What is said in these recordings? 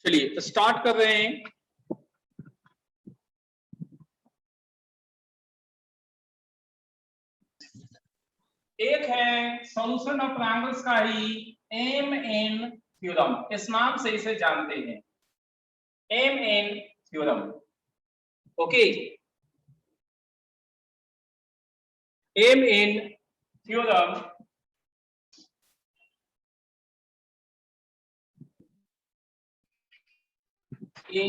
चलिए स्टार्ट कर रहे हैं। एक है सॉल्यूशन ऑफ ट्रायंगल्स का ही एम एन थ्योरम, इस नाम से इसे जानते हैं, M N theorem. Okay, M N theorem A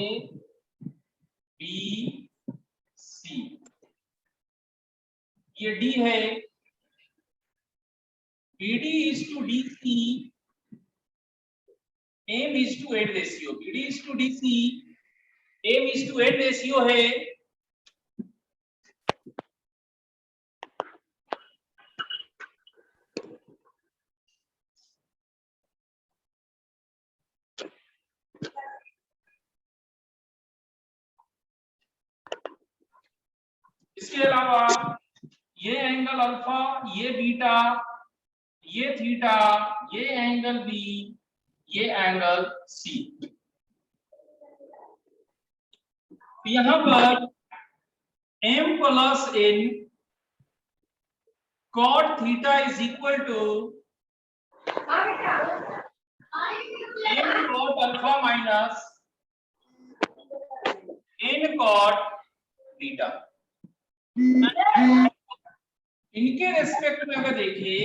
B C, ये डी है, BD is to DC, M is to 8 ratio, BD is to DC, M is to 8 ratio है। इसके अलावा ये एंगल अल्फा, ये बीटा, ये थीटा, ये angle B, ये एंगल सी। यहां पर m plus n cot theta is equal to m cot alpha minus n cot theta. इनके रेस्पेक्ट में अगर देखें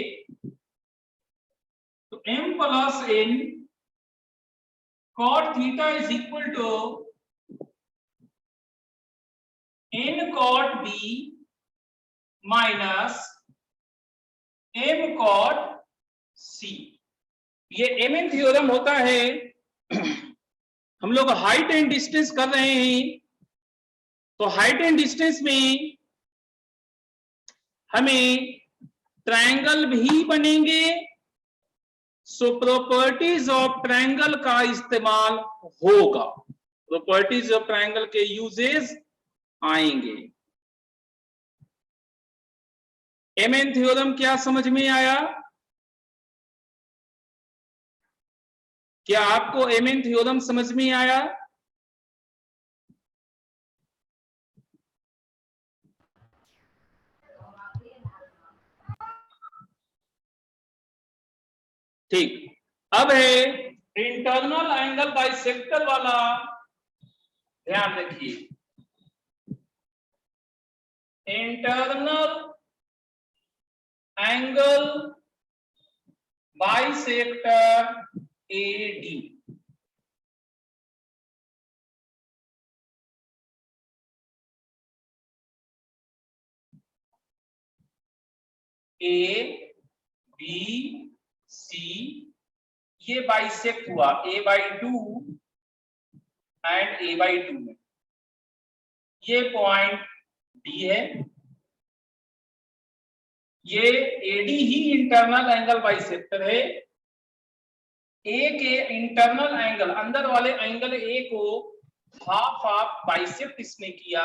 तो m plus n cot theta is equal to n cot b minus m cot c। ये MN theorem होता है। हम लोग हाइट एंड डिस्टेंस कर रहे हैं, तो हाइट एंड डिस्टेंस में हमें ट्रायंगल भी बनेंगे, सो प्रॉपर्टीज ऑफ ट्रायंगल का इस्तेमाल होगा, प्रॉपर्टीज ऑफ ट्रायंगल के यूजेस आएंगे। एमएन थ्योरम क्या समझ में आया? क्या आपको एमएन थ्योरम समझ में आया? ठीक, अब है इंटरनल एंगल बाइसेक्टर वाला, ध्यान रखिए। Internal angle bisector AD, ABC, ये बाइसेक्ट हुआ A/2 एंड A/2 में, ये पॉइंट D है, ये AD ही इंटरनल एंगल बाइसेक्टर है। A के इंटरनल एंगल, अंदर वाले एंगल A को हाफ हाफ बाइसेक्ट इसने किया,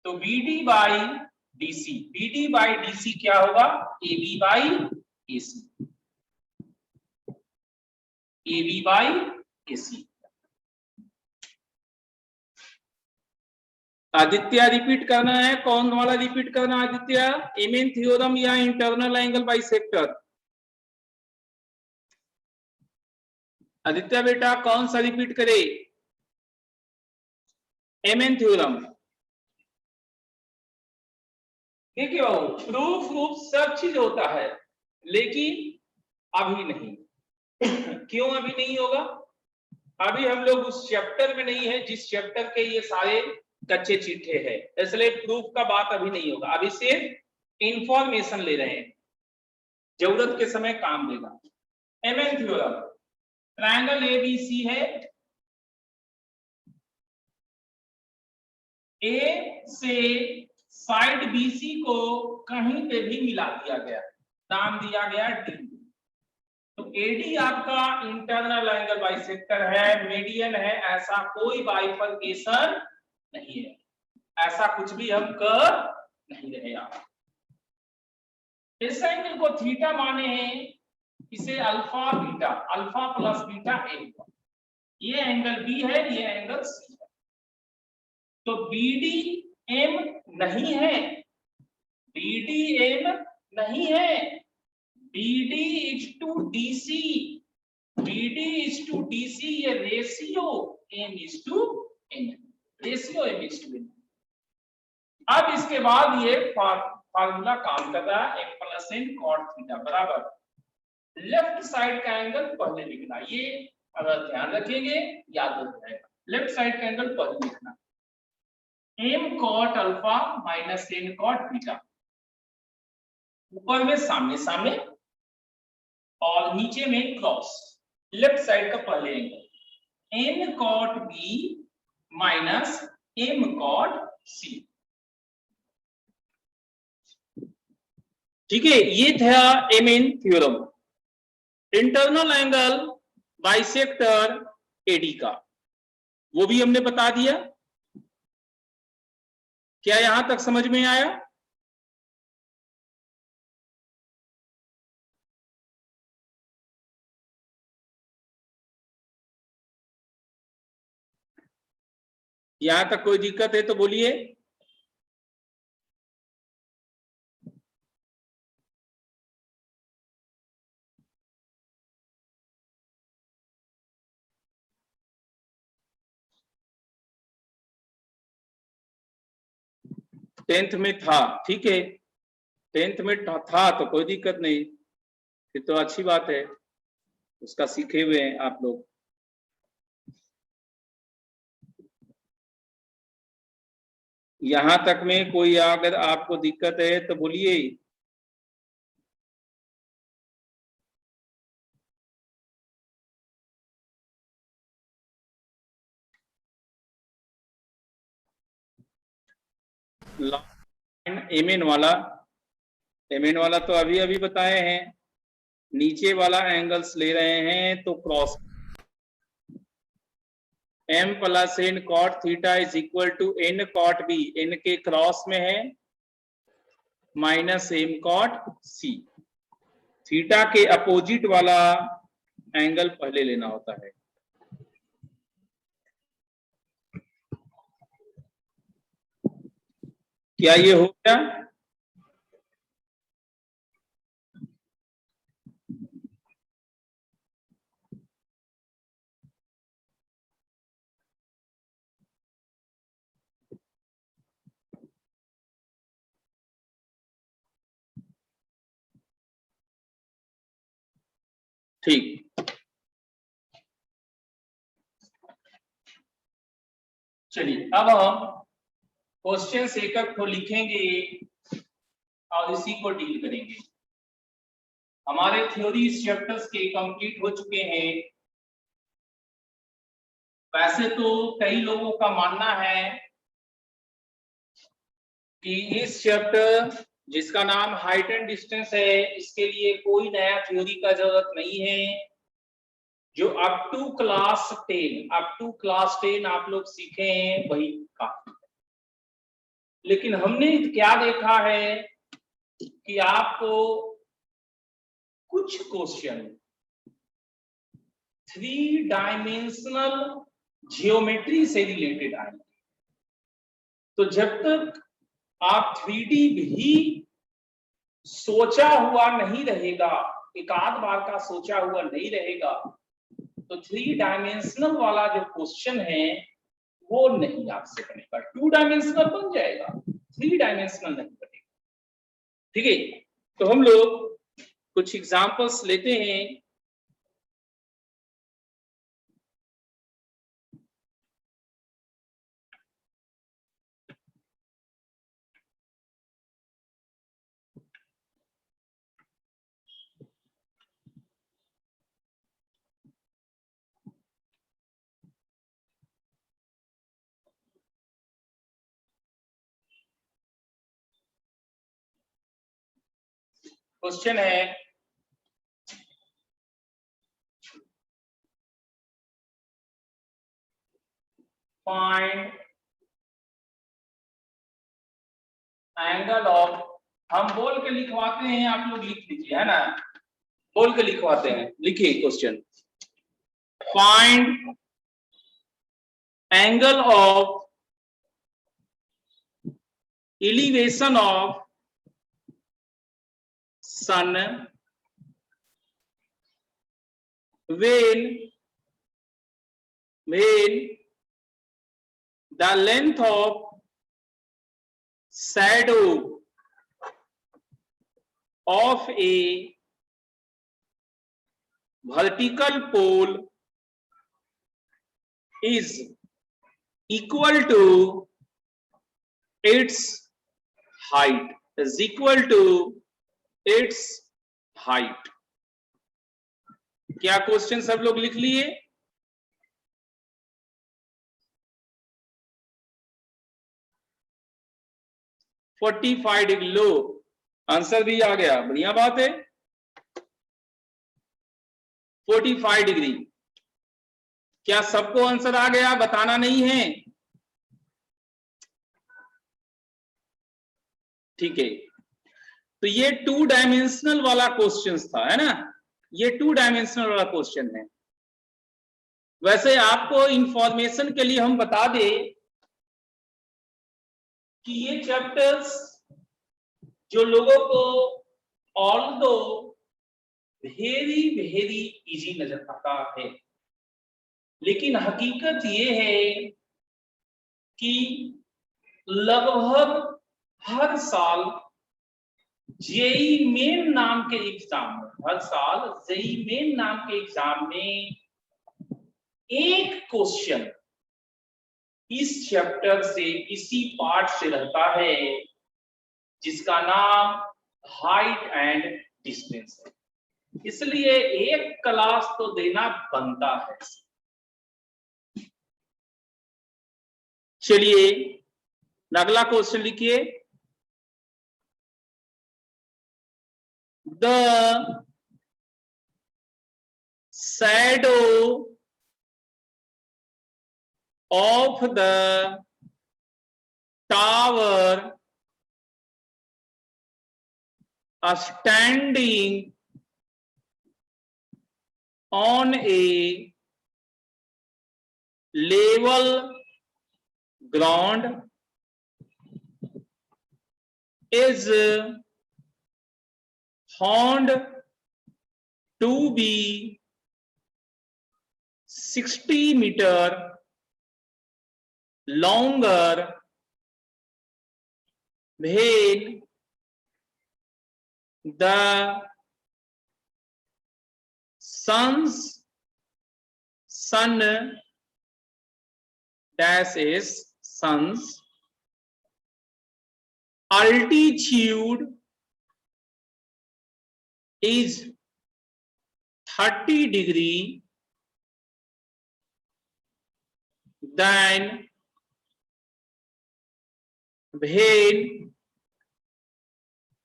तो BD by DC, BD by DC क्या होगा? AB by AC, AB by AC। Aditya repeat करना है, कौन वाला रिपीट करना आदित्य? एमएन थ्योरम या इंटरनल एंगल बाइसेक्टर? आदित्य बेटा कौन सा रिपीट करे? MN theorem. देखिए प्रूफ सब चीज होता है, लेकिन अभी नहीं। क्यों अभी नहीं होगा? अभी हम लोग उस चैप्टर में नहीं है जिस चैप्टर के ये सारे कच्चे चिट्ठे हैं, इसलिए प्रूफ का बात अभी नहीं होगा। अभी सिर्फ इंफॉर्मेशन ले रहे हैं, जरूरत के समय काम देगा। एमएन थ्योरम, ट्रायंगल ABC है, ए से साइड BC को कहीं पे भी मिला दिया गया, नाम दिया गया D, तो AD आपका इंटरनल एंगल बाइसेक्टर है, मीडियन है, ऐसा कोई बाइफरकेशन नहीं है, ऐसा कुछ भी हम कर नहीं रहे। आप इस एंगल को थीटा माने हैं, इसे alpha beta, alpha plus beta A हुआ। ये एंगल बी है, ये एंगल सी है। तो बीडी एम नहीं है, बीडी एम नहीं है, BD is to DC, BD is to DC, ये ratio M is to N, ratio M is to N. अब इसके बाद ये फार्मूला काम कर रहा है, M plus N cot theta बराबर लेफ्ट साइड का एंगल पहले लिखना। ये अगर ध्यान रखेंगे याद हो जाएगा, लेफ्ट साइड का एंगल पहले लिखना, M cot alpha minus N cot beta, ऊपर में सामने सामने और नीचे में क्रॉस, लेफ्ट साइड का पहले angle N cot B minus M cot C. ठीक है, ये था M N theorem. Internal angle bisector AD का वो भी हमने बता दिया। क्या यहां तक समझ में आया? यहां तक कोई दिक्कत है तो बोलिए। टेंथ में था, ठीक है, टेंथ में था तो कोई दिक्कत नहीं, फिर तो अच्छी बात है, उसका सीखे हुए हैं आप लोग। यहां तक में कोई अगर आपको दिक्कत है तो बोलिए। एमएन वाला, एमएन वाला तो अभी अभी बताए हैं। नीचे वाला एंगल्स ले रहे हैं तो cross, m plus N cot theta is equal to N cot B, N के क्रॉस में है, minus M cot C. Theta के अपोजिट वाला एंगल पहले लेना होता है। क्या ये हो गया? ठीक, चलिए अब हम क्वेश्चन एक एक को लिखेंगे और इसी को डील करेंगे। हमारे थ्योरी चैप्टर्स के कंप्लीट हो चुके हैं। वैसे तो कई लोगों का मानना है कि इस चैप्टर जिसका नाम हाइट एंड डिस्टेंस है, इसके लिए कोई नया थ्योरी का जरूरत नहीं है। जो अप टू क्लास 10 आप लोग सीखे हैं वही काफी है। लेकिन हमने क्या देखा है कि आपको कुछ क्वेश्चन 3 डायमेंशनल जियोमेट्री से रिलेटेड आएंगे। तो जब तक आप 3D भी सोचा हुआ नहीं रहेगा, एक आध बार का सोचा हुआ नहीं रहेगा, तो 3 डायमेंशनल वाला जो क्वेश्चन है वो नहीं आपसे बनेगा। 2 डायमेंशनल बन जाएगा, 3 डायमेंशनल नहीं बनेगा। ठीक है, तो हम लोग कुछ एग्जांपल्स लेते हैं। क्वेश्चन है फाइंड एंगल ऑफ, हम बोल के लिखवाते हैं, आप लोग लिख लीजिए, है ना। बोल के लिखवाते हैं। लिखिए question, find angle of elevation of sun when the length of shadow of a vertical pole is equal to its height, is equal to its height। क्या क्वेश्चन सब लोग लिख लिए? फोर्टी 45 डिग्री, लो आंसर भी आ गया, बढ़िया बात है। 45 डिग्री, क्या सबको आंसर आ गया? बताना नहीं है, ठीक है। तो ये 2 डायमेंशनल वाला क्वेश्चन था, है ना, ये 2 डायमेंशनल वाला क्वेश्चन है। वैसे आपको इंफॉर्मेशन के लिए हम बता दें कि ये चैप्टर्स जो लोगों को ऑल्दो वेरी वेरी इजी नजर आता है, लेकिन हकीकत ये है कि लगभग हर साल जेई मेन नाम के एग्जाम में, हर साल जेई मेन नाम के एग्जाम में एक क्वेश्चन इस चैप्टर से, इसी पार्ट से रहता है, जिसका नाम हाइट एंड डिस्टेंस है। इसलिए एक क्लास तो देना बनता है। चलिए अगला क्वेश्चन लिखिए, the shadow of the tower standing on a level ground is found to be 60 meter longer when the sun dash is sun's altitude is 30 degree, then when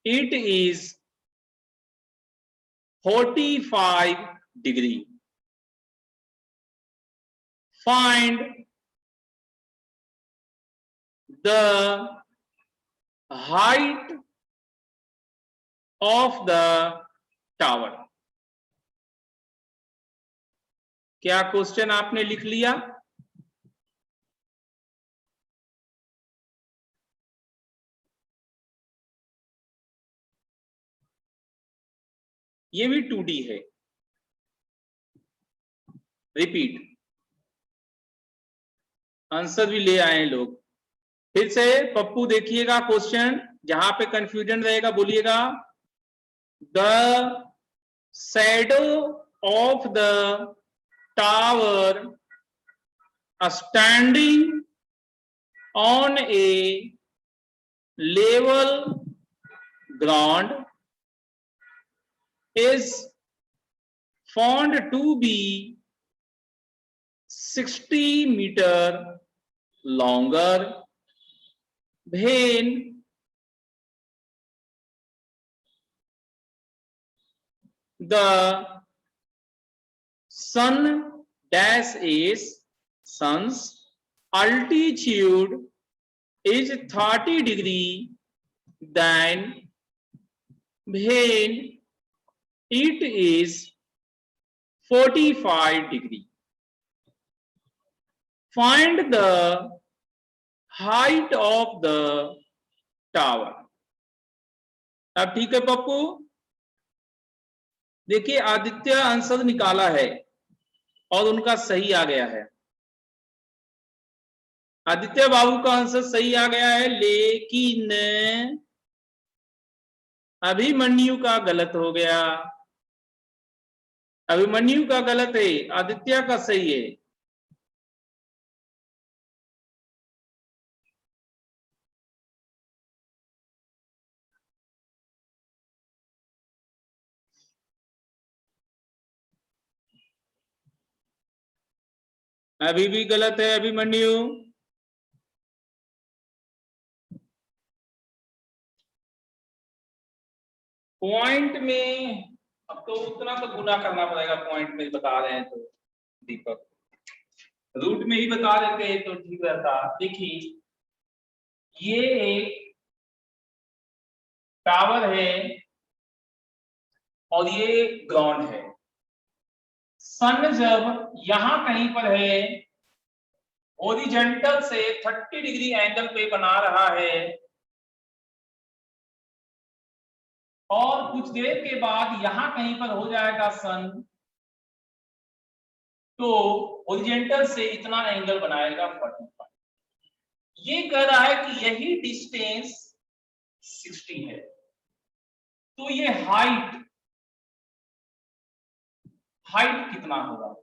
it is 45 degree, find the height of the tower। क्या question आपने लिख लिया? ये भी 2D है, repeat, answer भी ले आए लोग। फिर से पप्पू देखिएगा क्वेश्चन, जहां पे कंफ्यूजन रहेगा बोलिएगा। The shadow of the tower standing on A level ground is found to be 60 meter longer when the sun dash is sun's altitude is 30 degree, then when it is 45 degree. Find the height of the tower. अब ठीक है पप्पू, देखिए Aditya answer निकाला है और उनका सही आ गया है। आदित्य बाबू का आंसर सही आ गया है, लेकिन अभिमन्यु का गलत हो गया। अभिमन्यु का गलत है, आदित्य का सही है। अभी भी गलत है अभिमन्यु। पॉइंट में अब तो उतना तो गुना करना पड़ेगा, पॉइंट में बता रहे हैं तो दीपक, रूट में ही बता देते तो ठीक रहता। देखिए ये एक टावर है और ये ग्राउंड है। सन जब यहां कहीं पर है, हॉरिजॉन्टल से 30 डिग्री एंगल पे बना रहा है और कुछ देर के बाद यहां कहीं पर हो जाएगा सन, तो हॉरिजॉन्टल से इतना एंगल बनाएगा 45। ये कह रहा है कि यही डिस्टेंस 60 है, तो ये हाइट कितना होगा,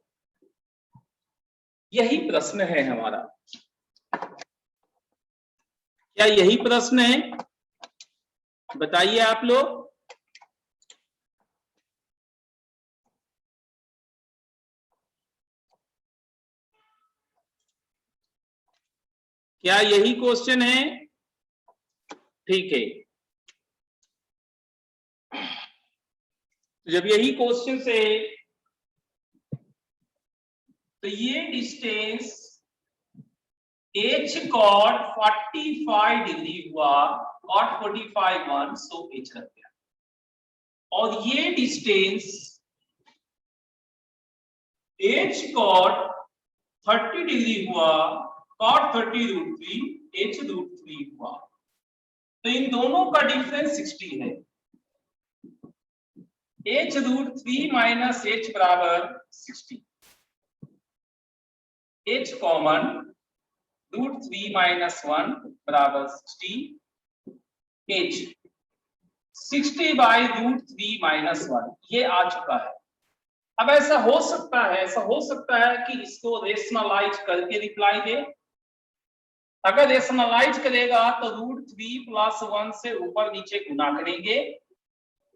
यही प्रश्न है हमारा। क्या यही प्रश्न है? बताइए आप लोग। क्या यही क्वेश्चन है? ठीक है, जब यही क्वेश्चन से, तो ये डिस्टेंस h cot 45 डिग्री हुआ, cot 45 1, सो h रख गया, और ये डिस्टेंस h cot 30 डिग्री हुआ, cot 30 √3, h √3 हुआ, तो इन दोनों का डिफरेंस 60 है। h √3 माइनस h बराबर 60, h कॉमन, √3 माइनस 1 बराबर 60, h 60 बाई √3 माइनस 1, ये आ चुका है। अब ऐसा हो सकता है कि इसको रेशनलाइज करके रिप्लाई दे। अगर रेशनलाइज करेगा तो √3 प्लस 1 से ऊपर नीचे गुना करेंगे,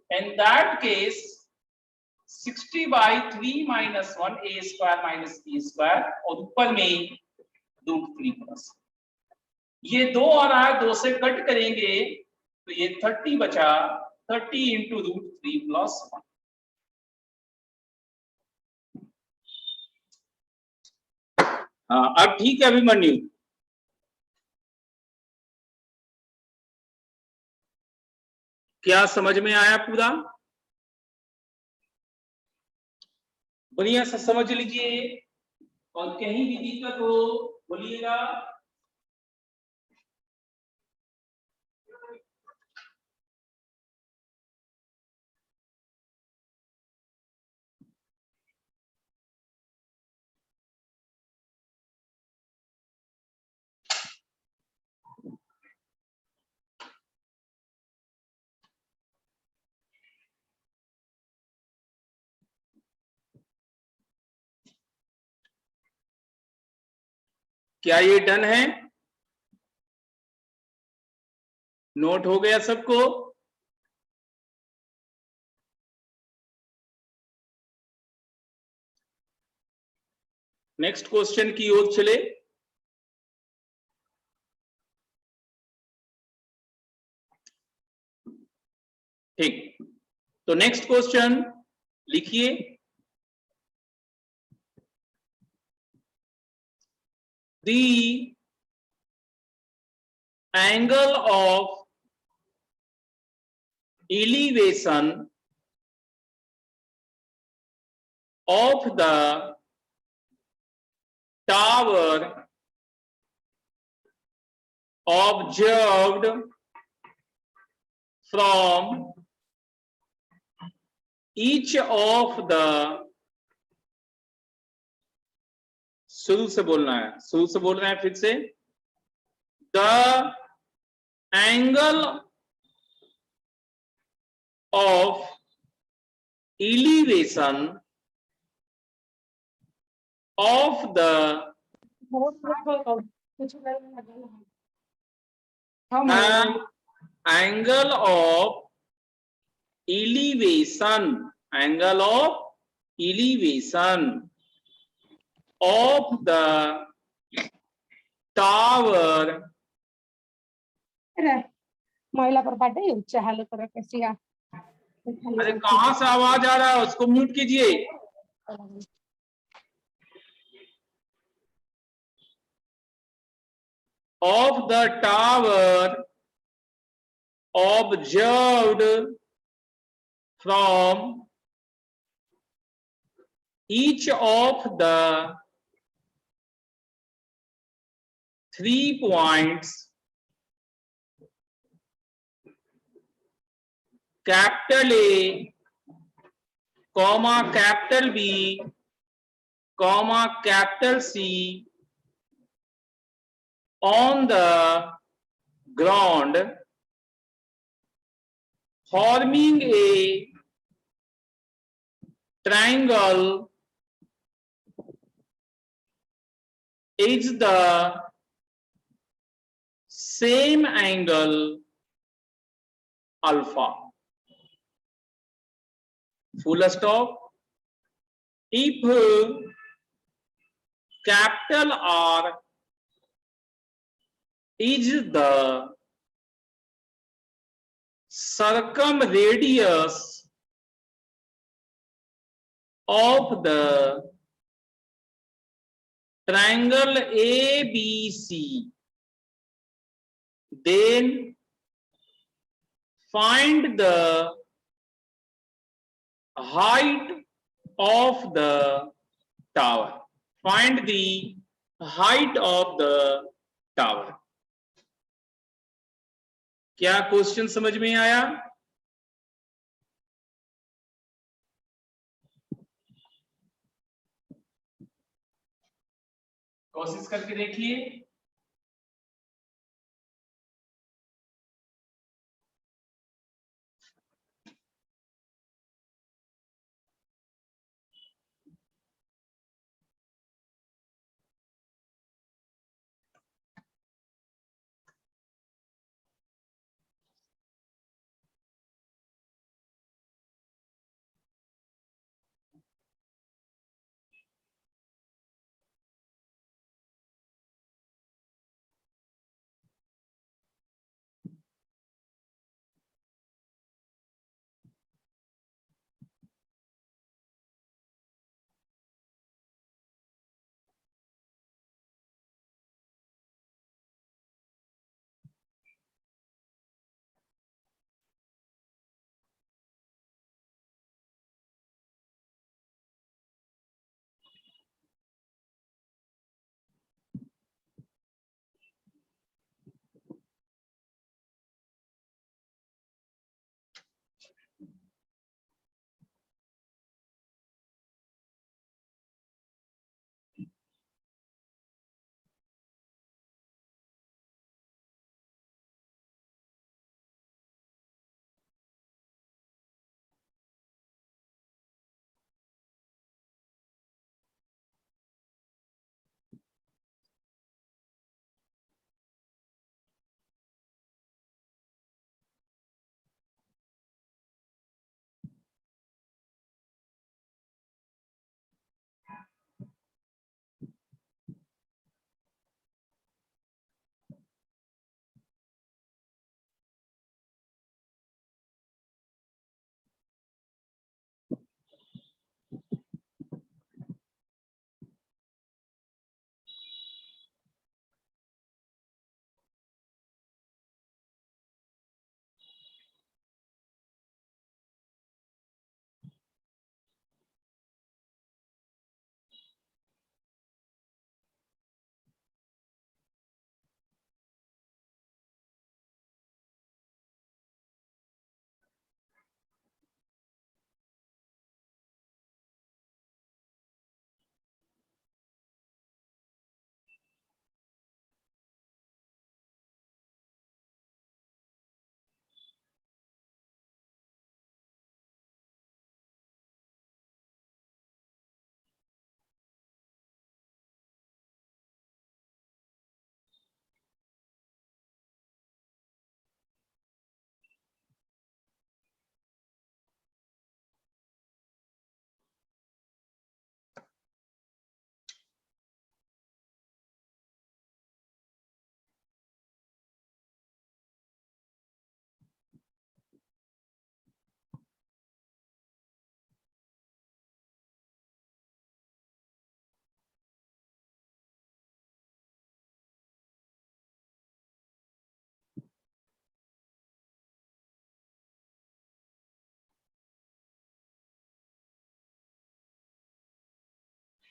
in that case 60 by 3 minus 1 a square minus b square, और ऊपर में √3 प्लस, ये 2 आ रहा है, 2 से कट करेंगे तो ये 30 बचा, 30 इंटू √3 प्लस 1। हाँ अब ठीक है अभिमन्यु, क्या समझ में आया पूरा? बढ़िया से समझ लीजिए, और कहीं भी दिक्कत हो बोलिएगा। क्या ये डन है? नोट हो गया सबको? नेक्स्ट क्वेश्चन की ओर चले। ठीक, तो नेक्स्ट क्वेश्चन लिखिए। The angle of elevation of the tower observed from each of the, शुरू से बोलना है, शुरू से बोल रहे हैं फिर से, the angle of elevation of the angle of elevation, angle of elevation of the tower. महिला पर बाटे उच्च हाल कर कैसी आ अरे कहां से आवाज आ रहा है, उसको म्यूट कीजिए। Of the tower observed from each of the 3 points, capital A, comma capital B, comma capital C, on the ground, forming a triangle, is the same angle alpha. Full stop. If capital R is the circumradius of the triangle ABC, then find the height of the tower. Find the height of the tower. क्या question समझ में आया? कोशिश करके देखिए।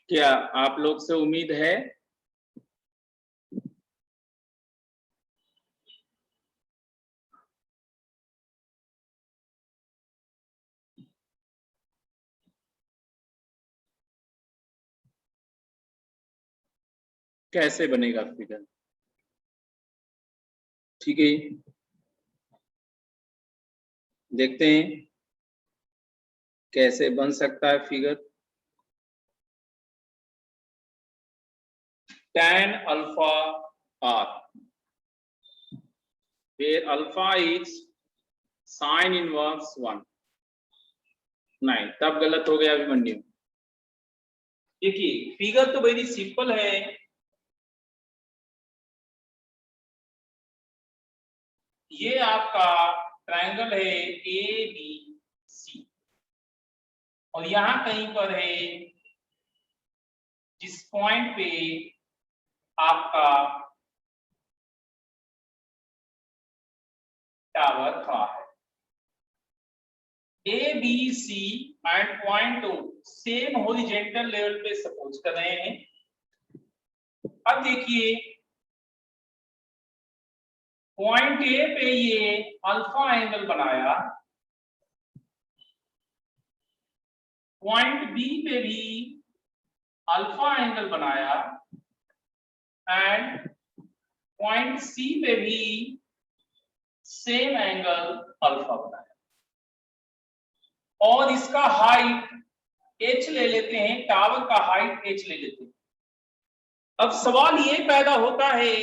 क्या आप लोग से उम्मीद है? कैसे बनेगा फिगर? ठीक है, देखते हैं कैसे बन सकता है figure. tan alpha r, where alpha is sin inverse 1। नहीं, तब गलत हो गया अभिमन्यु। देखिए फिगर तो वेरी सिंपल है। ये आपका ट्रायंगल है ए बी सी, और यहां कहीं पर है जिस पॉइंट पे आपका टावर खड़ा है। A B C and point O same horizontal level पे सपोज कर रहे हैं। अब देखिए पॉइंट ए पे ये अल्फा एंगल बनाया, पॉइंट बी पे भी अल्फा एंगल बनाया, एंड पॉइंट सी पे भी सेम एंगल अल्फा बनाया, और इसका हाइट h ले लेते हैं, टावर का हाइट h ले लेते हैं। अब सवाल ये पैदा होता है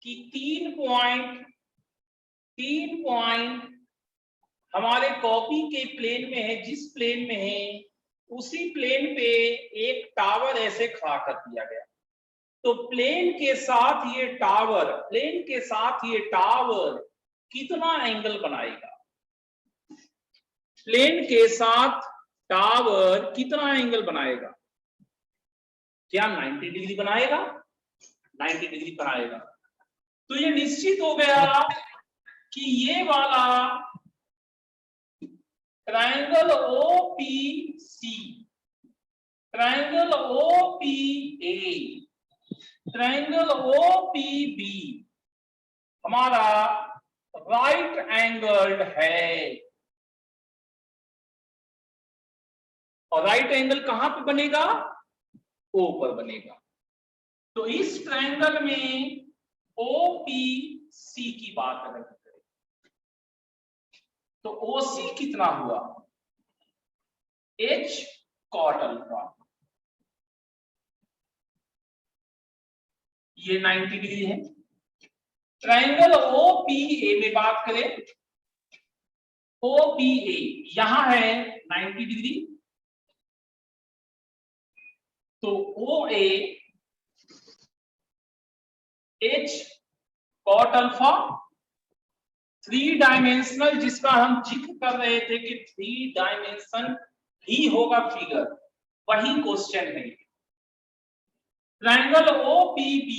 कि तीन पॉइंट हमारे कॉपी के प्लेन में है, जिस प्लेन में है उसी प्लेन पे एक टावर ऐसे खड़ा कर दिया गया। तो प्लेन के साथ ये टावर कितना एंगल बनाएगा? प्लेन के साथ टावर कितना एंगल बनाएगा? क्या 90 डिग्री बनाएगा? 90 डिग्री बनाएगा। तो ये निश्चित हो गया कि ये वाला triangle OPC, triangle OPA, triangle OPB हमारा राइट एंगल्ड है। और राइट एंगल कहां पे बनेगा? O पर बनेगा। तो इस ट्रायंगल में OPC की बात अगर करें तो OC कितना हुआ? H cot alpha. ये 90 डिग्री है। ट्रायंगल OPA में बात करें, OPA यहां है 90 डिग्री, तो OA H cot alpha, 3 dimensional, जिसका हम जिक्र कर रहे थे कि 3 डायमेंशन ही होगा फिगर, वही क्वेश्चन है। ट्रायंगल OPB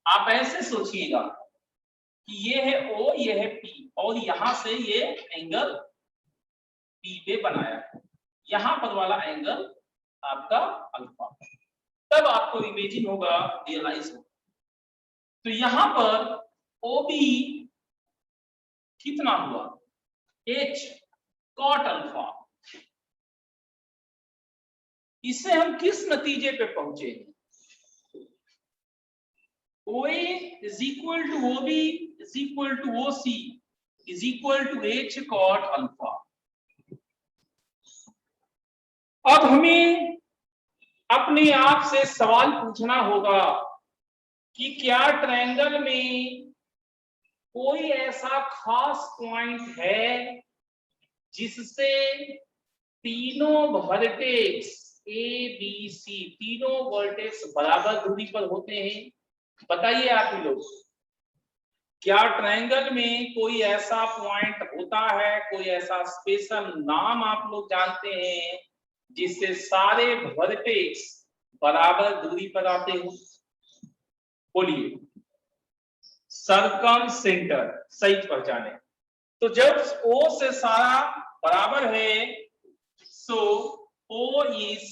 आप ऐसे सोचिएगा कि ये है O, ये है P, और यहां से ये एंगल P पे बनाया है, यहां पर वाला एंगल आपका अल्फा। तब आपको इमेजिन होगा, रियलाइज होगा। तो यहां पर OB कितना हुआ? H cot alpha. इससे हम किस नतीजे पे पहुंचे? OA is equal to OB is equal to OC is equal to H cot alpha. अब हमें अपने आप से सवाल पूछना होगा कि क्या ट्रायंगल में कोई ऐसा खास पॉइंट है जिससे तीनों वर्टेक्स ABC, तीनों वर्टेक्स बराबर दूरी पर होते हैं? बताइए आप ही लोग, क्या ट्रायंगल में कोई ऐसा पॉइंट होता है, कोई ऐसा स्पेशल नाम आप लोग जानते हैं जिससे सारे वर्टेक्स बराबर दूरी पर आते हो? बोलिए। सर्कम सेंटर, सही पहचाने। तो जब O से सारा बराबर है, सो ओ इज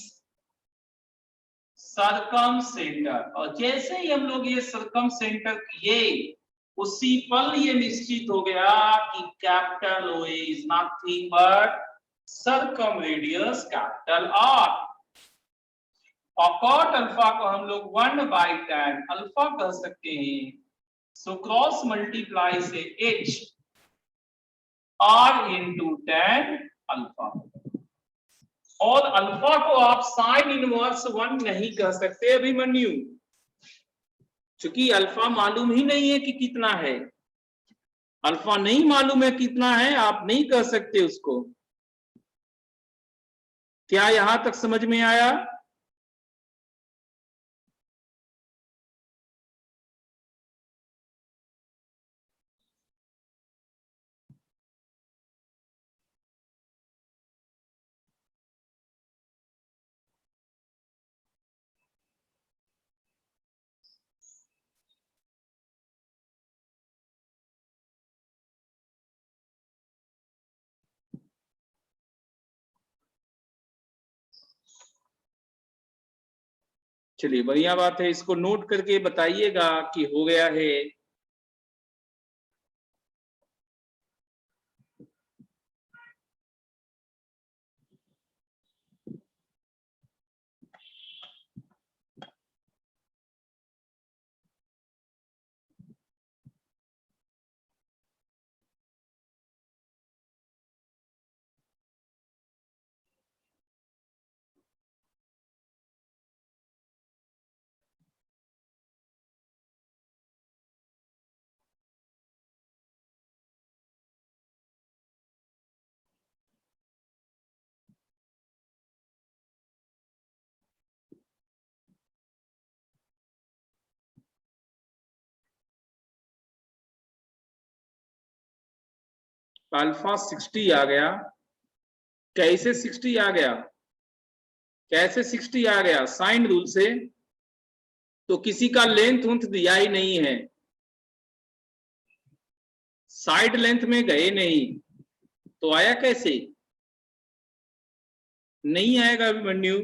सरकम सेंटर, और जैसे ही हम लोग ये सरकम सेंटर किए उसी पल ये निश्चित हो गया कि capital O is nothing but circumradius capital R. और कॉट अल्फा को हम लोग 1/tan अल्फा कह सकते हैं। सो क्रॉस मल्टीप्लाई से h r into tan alpha, और अल्फा को आप साइन इनवर्स 1 नहीं कह सकते अभिमन्यु, क्योंकि अल्फा मालूम ही नहीं है कि कितना है। अल्फा नहीं मालूम है कितना है, आप नहीं कह सकते उसको। क्या यहां तक समझ में आया? चलिए बढ़िया बात है, इसको नोट करके बताइएगा कि हो गया है। अल्फा 60 आ गया। कैसे 60 आ गया? कैसे 60 आ गया? साइन रूल से। तो किसी का लेंथ उंथ दिया ही नहीं है, साइड लेंथ में गए नहीं, तो आया कैसे? नहीं आएगा अभिमन्यु।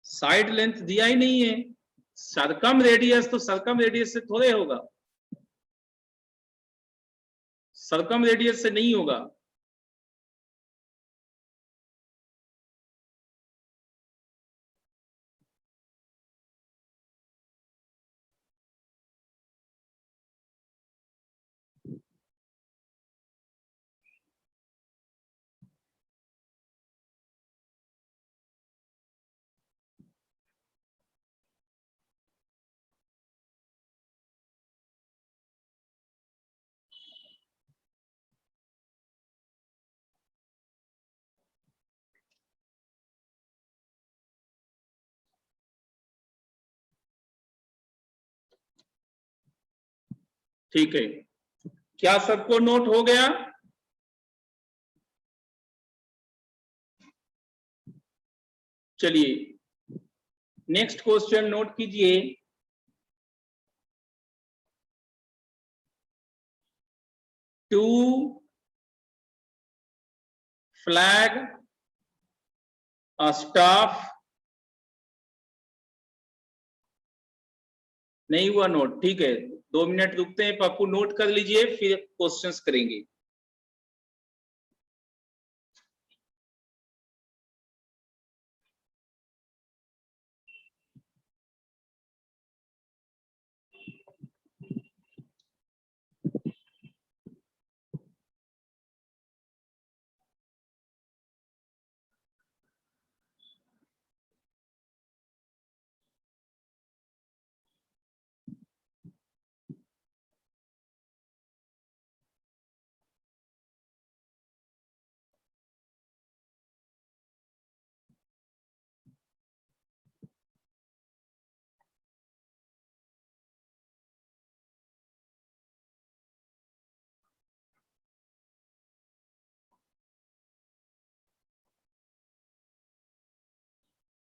साइड लेंथ दिया ही नहीं है। सरकम रेडियस तो सरकम रेडियस से थोड़े होगा, सरकम रेडियस से नहीं होगा। ठीक है, क्या सबको नोट हो गया? चलिए नेक्स्ट क्वेश्चन नोट कीजिए। टू फ्लैग स्टाफ, नहीं हुआ नोट? ठीक है, 2 मिनट रुकते हैं, पप्पू नोट कर लीजिए फिर क्वेश्चंस करेंगे।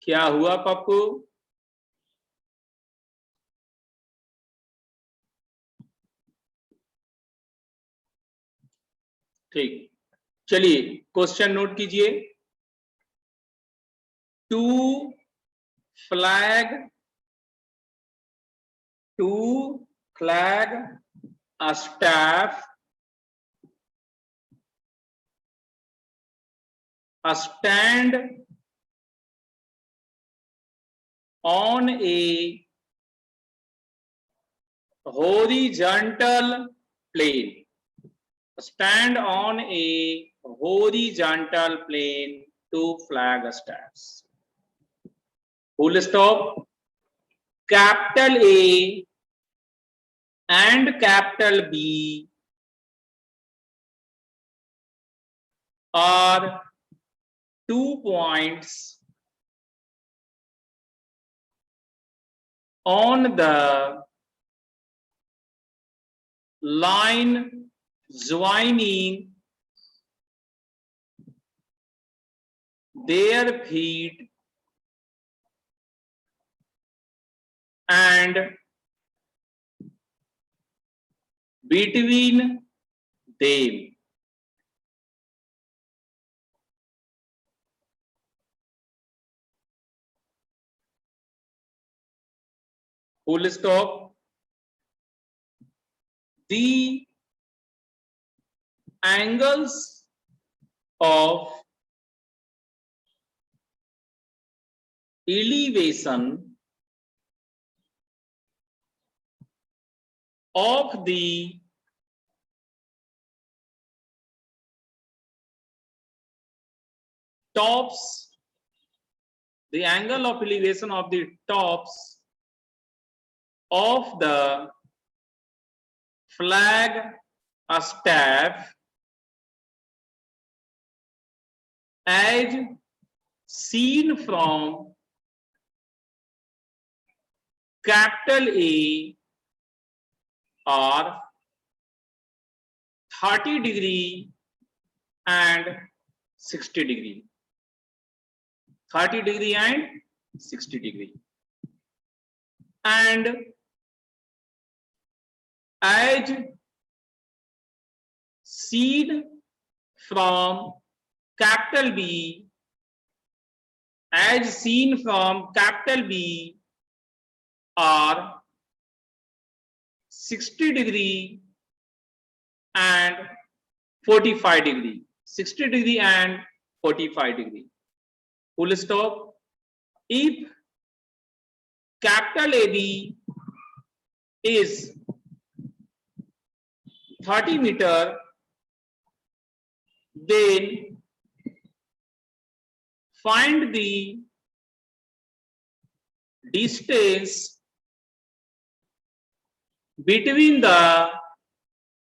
क्या हुआ पप्पू? ठीक, चलिए क्वेश्चन नोट कीजिए। To flag a staff a stand on a horizontal plane. Stand on a horizontal plane to flag staffs. Full stop. Capital A and capital B are 2 points on the line joining their feet and between them. Full stop. The angles of elevation of the tops, the angle of elevation of the tops of the flag staff as seen from capital A are 30 degree and 60 degree. 30 degree and 60 degree. And as seen from capital B, as seen from capital B are 60 degree and 45 degree. 60 degree and 45 degree. Full stop. If capital AB is 30 meter, then find the distance between the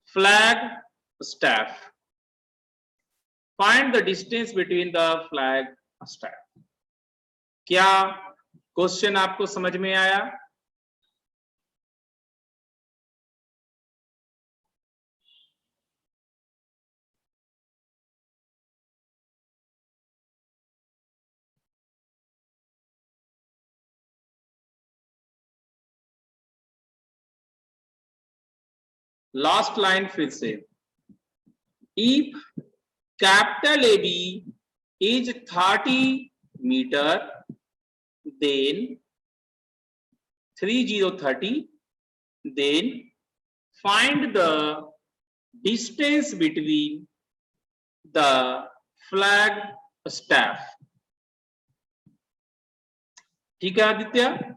flag staff. Find the distance between the flag staff. क्या question आपको समझ में आया? Last line फिर से, if capital A B is 30 metre then 30 then find the distance between the flag staff. ठीक है आदित्य?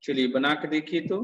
चलिए बना के देखिए तो।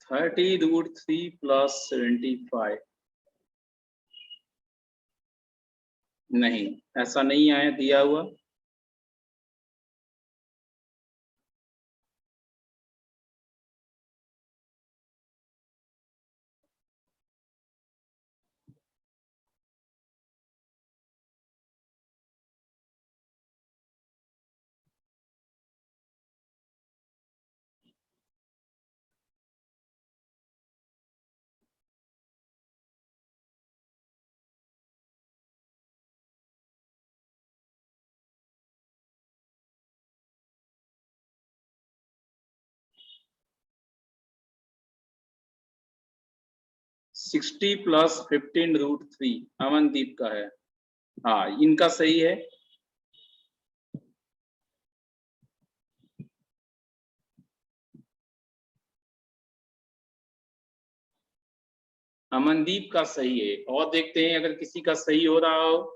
30√3 प्लस 75। नहीं, ऐसा नहीं आया दिया हुआ। सिक्सटी प्लस 15√3 अमनदीप का है। हाँ, इनका सही है। अमनदीप का सही है। और देखते हैं अगर किसी का सही हो रहा हो।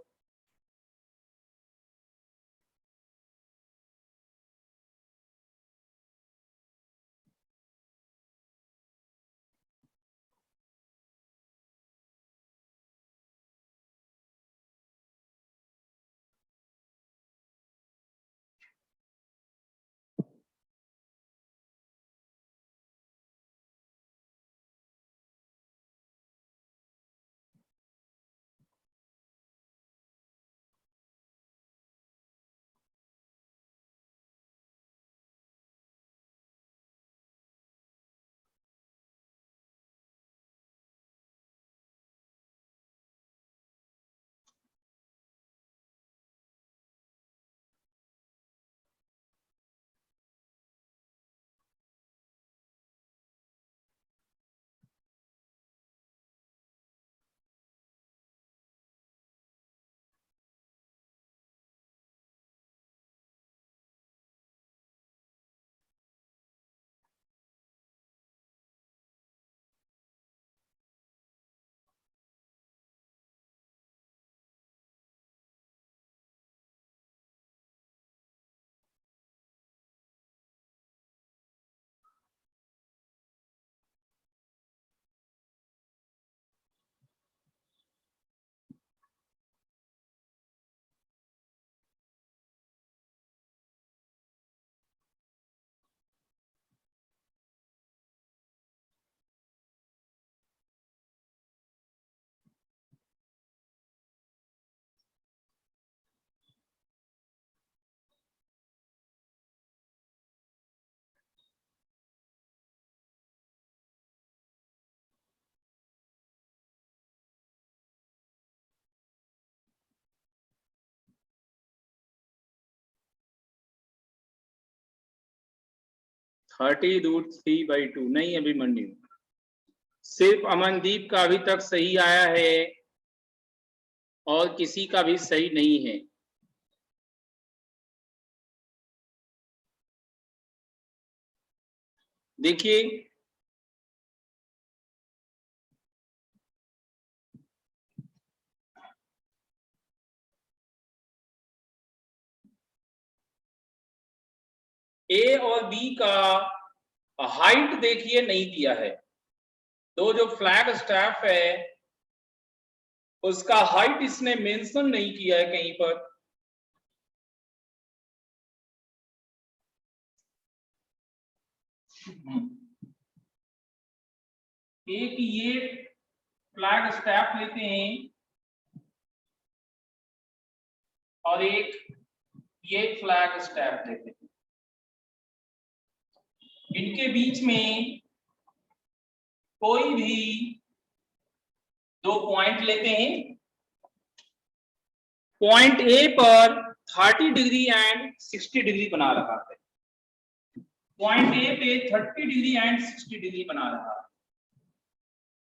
(30√3/2) नहीं अभिमन्यु, सिर्फ अमनदीप का अभी तक सही आया है और किसी का भी सही नहीं है। देखिए, ए और बी का हाइट देखिए नहीं दिया है। तो जो फ्लैग स्टैफ है उसका हाइट इसने मेंशन नहीं किया है कहीं पर। एक ये फ्लैग स्टैफ लेते हैं और एक ये फ्लैग स्टैफ लेते हैं। इनके बीच में कोई भी दो पॉइंट लेते हैं। पॉइंट ए पर 30 डिग्री एंड 60 डिग्री बना रहा है। पॉइंट ए पे 30 डिग्री एंड 60 डिग्री बना रहा है।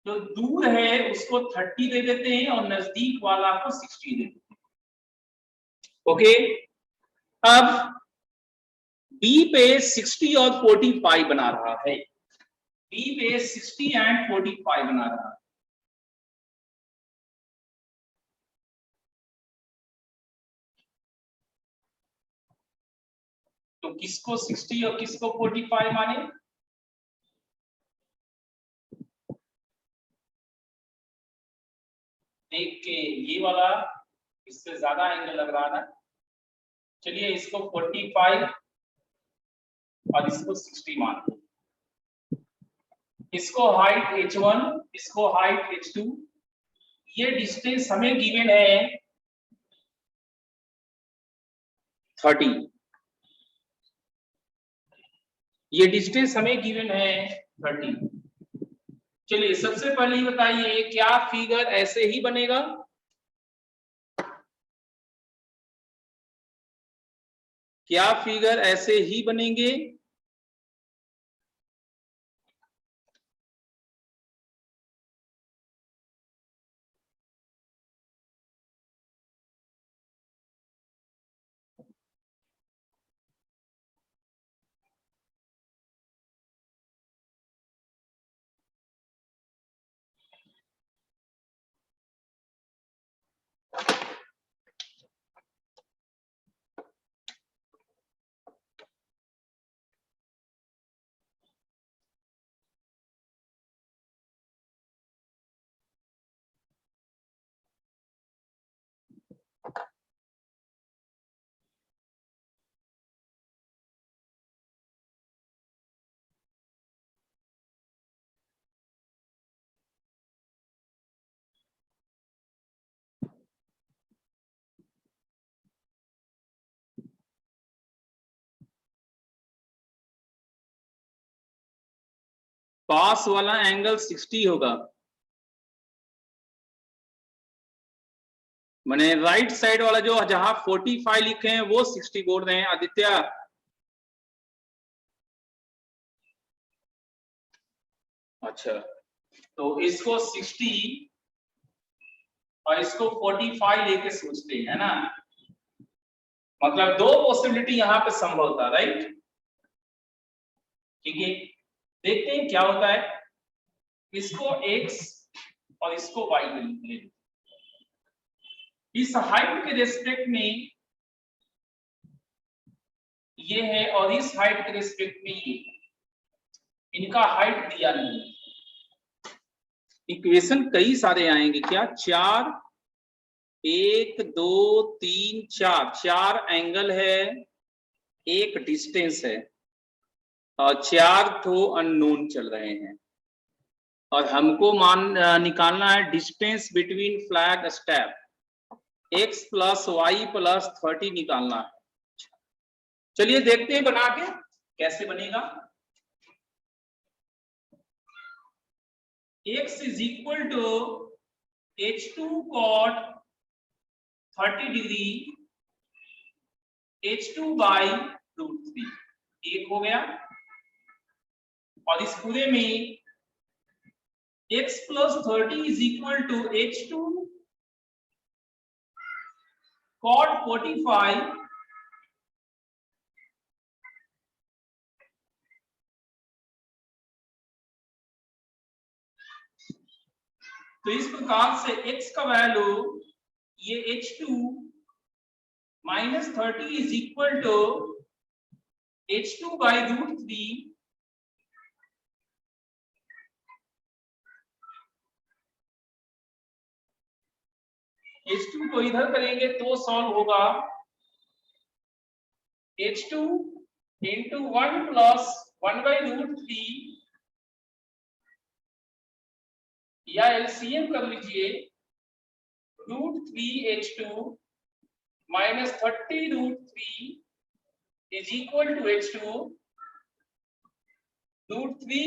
जो दूर है उसको 30 दे देते हैं और नजदीक वाला को 60 दे देते हैं। ओके, अब बी पे 60 और 45 बना रहा है। बी पे 60 एंड 45 बना रहा है। तो किसको 60 और किसको 45 माने? देख के ये वाला इससे ज्यादा एंगल लग रहा ना, चलिए इसको 45 और इसको 60 मान लो। इसको हाइट h1, इसको हाइट h2, ये डिस्टेंस हमें गिवन है 30, ये डिस्टेंस हमें गिवन है 30। चलिए सबसे पहले ही बताइए क्या फिगर ऐसे ही बनेगा? क्या फिगर ऐसे ही बनेंगे? पास वाला एंगल 60 होगा, माने राइट साइड वाला जो जहां 45 लिखे हैं वो 60 बोल रहे हैं आदित्य। अच्छा तो इसको 60 और इसको 45 लेके सोचते हैं ना, मतलब दो पॉसिबिलिटी यहाँ पे संभव था, राइट? ठीक है, देखते हैं क्या होता है। इसको x और इसको y ले लेते, इस हाइट के रेस्पेक्ट में ये है और इस हाइट के रेस्पेक्ट में ये, इनका हाइट दिया नहीं। इक्वेशन कई सारे आएंगे क्या? 4 1 2 3 4, 4 एंगल है, एक डिस्टेंस है और 4 तो अननोन चल रहे हैं और हमको निकालना है distance between flag step, x plus y plus 30 निकालना है। चलिए देखते हैं बना के कैसे बनेगा। x is equal to h2 cot 30 degree h2 by √3, एक हो गया। और इस पूरे में x plus 30 is equal to h2 cot 45 तो इस प्रकार से x का वैल्यू ये h2 minus 30 is equal to h2 by √3 h2 को इधर करेंगे तो सॉल्व होगा h2 इंटू 1 प्लस 1 बाई √3 या एलसीएम कर लीजिए √3 h2 minus 30 √3 is equal to h2 √3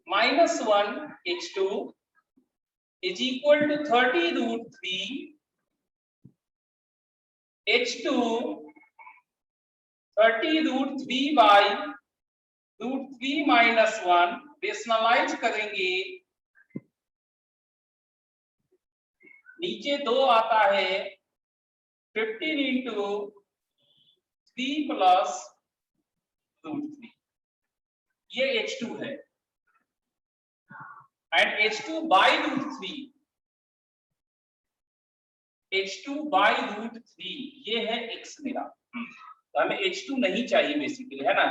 minus 1 h2 is equal to 30 √3 h2 30 √3 by √3 minus 1, rationalise करेंगे नीचे 2 आता है 15 इंटू 3 प्लस √3, ये h2 है and h2 by √3, h2 by √3 ये है x मेरा, तो हमें h2 नहीं चाहिए बेसिकली, है ना,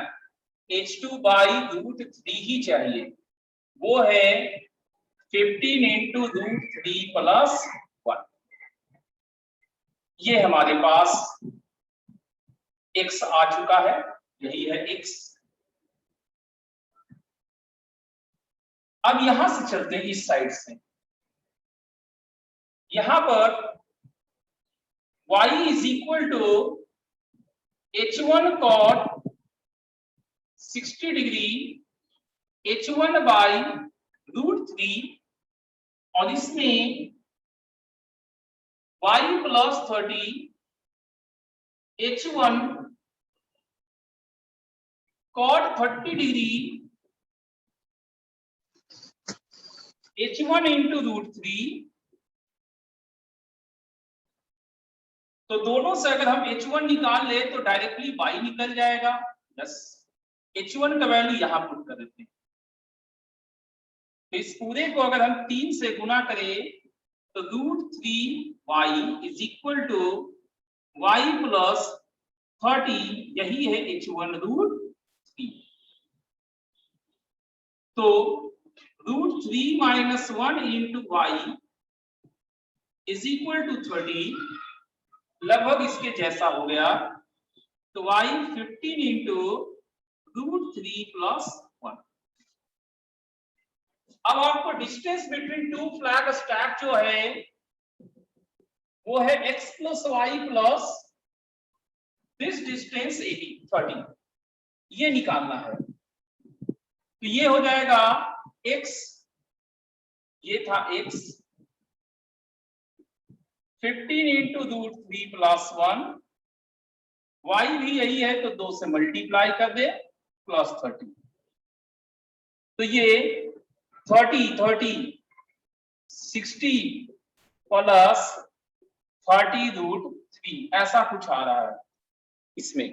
h2 बाई √3 ही चाहिए, वो है 15 इंटू रूट 3 प्लस 1। ये हमारे पास x आ चुका है, यही है x। अब यहां से चलते हैं इस साइड से। यहां पर y is equal to h1 cot 60 degree h1 by root 3, और इसमें y plus 30 h1 cot 30 degree h1 into root 3। तो दोनों से अगर हम h1 निकाल ले तो डायरेक्टली y निकल जाएगा। बस h1 का वैल्यू यहां पुट कर देते हैं। तो इस पूरे को अगर हम 3 से गुना करें तो root 3y is equal to y plus 30, यही है h1 रूट 3। तो root 3 minus 1 into y is equal to 30, लगभग इसके जैसा हो गया। तो y 15 इंटू रूट 3 प्लस 1। अब आपको distance between two flag stack जो है वो है x plus y plus this distance 30, ये निकालना है। तो ये हो जाएगा x, ये था x 15 into root 3 plus 1, y भी यही है तो 2 से मल्टीप्लाई कर दे प्लस 30। तो ये 30 60 प्लस 30 रूट 3 ऐसा कुछ आ रहा है इसमें।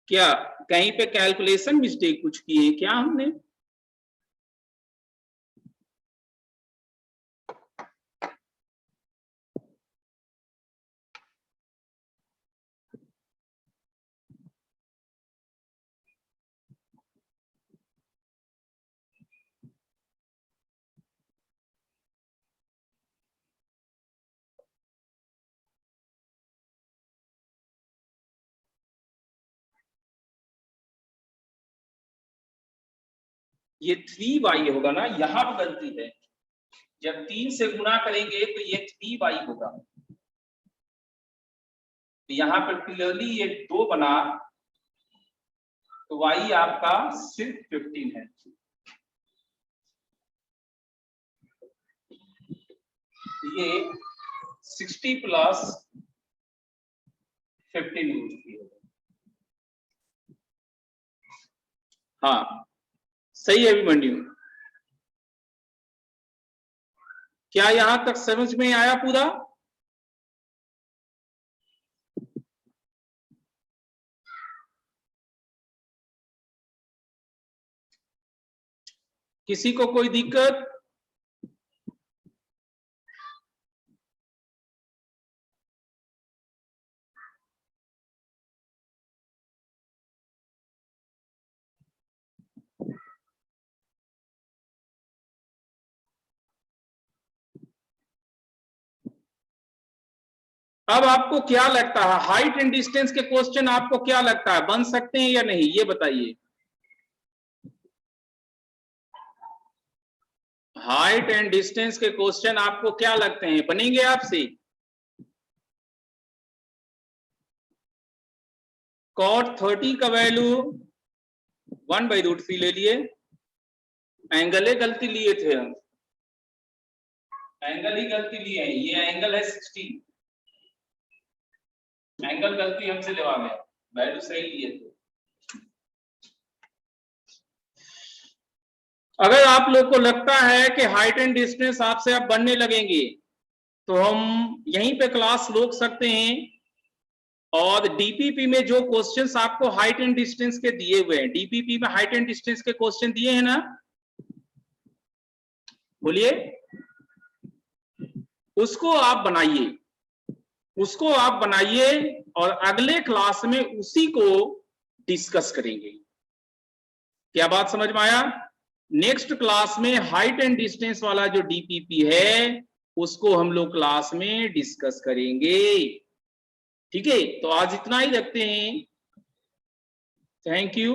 क्या कहीं पे कैलकुलेशन मिस्टेक कुछ की है क्या हमने? ये 3y होगा ना, यहां पर गलती है। जब 3 से गुना करेंगे तो ये 3y होगा। तो यहां पर क्लियरली ये 2 बना, तो y आपका सिर्फ 15 है। ये 60 प्लस 15 रूट 3 होगा। हाँ सही है अभिमन्यु। क्या यहां तक समझ में आया पूरा? किसी को कोई दिक्कत? अब आपको क्या लगता है हाइट एंड डिस्टेंस के क्वेश्चन आपको क्या लगता है बन सकते हैं या नहीं, ये बताइए। हाइट एंड डिस्टेंस के क्वेश्चन आपको क्या लगते हैं बनेंगे आपसे? cot 30 का वैल्यू 1/√3 ले लिए, एंगल गलती लिए थे हम, एंगल ही गलती लिए हैं। ये एंगल है 60, एंगल गलती हमसे लेवा गया, वैल्यू सही लिए थे। अगर आप लोग को लगता है कि हाइट एंड डिस्टेंस आपसे अब बनने लगेंगे तो हम यहीं पे क्लास रोक सकते हैं और डीपीपी में जो क्वेश्चंस आपको हाइट एंड डिस्टेंस के दिए हुए हैं, डीपीपी में हाइट एंड डिस्टेंस के क्वेश्चन दिए हैं ना, बोलिए, उसको आप बनाइए और अगले क्लास में उसी को डिस्कस करेंगे। क्या बात समझ में आया? नेक्स्ट क्लास में हाइट एंड डिस्टेंस वाला जो डीपीपी है उसको हम लोग क्लास में डिस्कस करेंगे। ठीक है, तो आज इतना ही रखते हैं। Thank you.